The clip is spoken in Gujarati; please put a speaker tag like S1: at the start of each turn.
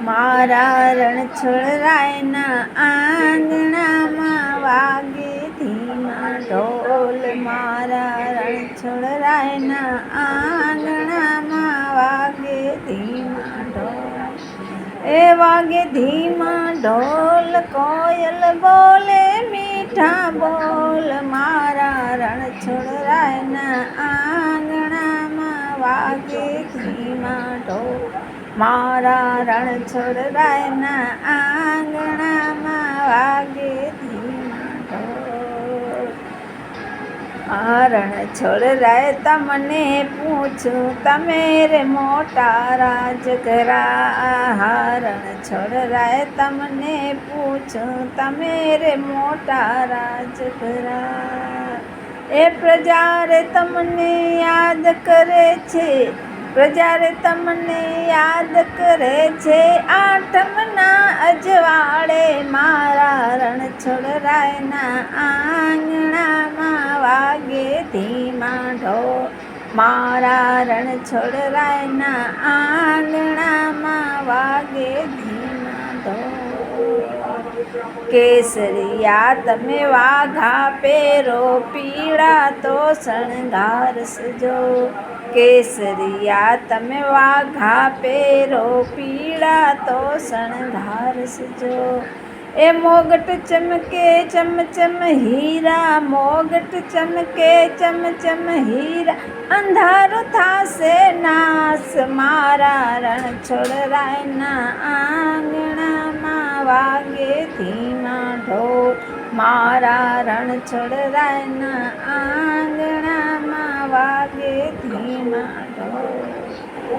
S1: મારા રણછોડરાયના આંગણામાં વાગે ધીમા ઢોલ. મારા રણછોડરાયના આંગણામાં વાગે ધીમા ઢોલ. એ વાગે ધીમા ઢોલ, કોયલ બોલે મીઠા બોલ. મારા રણછોડરાયના આંગણામાં વાગે ધીમા ઢોલ. મારા રણછોડરાયના આંગણામાં વાગે ધીમા ઢોલ. રણછોડરાય તમને પૂછું, તમે રે મોટા રાજ કર્યા. રણછોડરાય તમને પૂછું, તમે રે મોટા રાજ કર્યા. એ પ્રજા રે તમને યાદ કરે છે, પ્રજા રે તમને યાદ કરે છે. આઠમના અજવાળે મારા રણછોડરાયના આંગણામાં વાગે ધીમા ઢોલ. મારા રણછોડરાયના આંગણામાં વાગે ધીમા ઢોલ. કેસરિયા તમે વાઘા પહેરો, પીળા તો શણગારસજો. કેસરિયા તમે વાઘા પહેરો, પીળા તો શણગારસજો. એ મોગટ ચમકે ચમચમ હીરા, મોગટ ચમકે ચમચમ હીરા. અંધારું થાશે નાશ, મારા રણછોડરાયના આંગણામાં વાગે ધીમા ઢોલ. મારા રણછોડરાયના આંગણામાં વાગે ધીમા ઢોલ.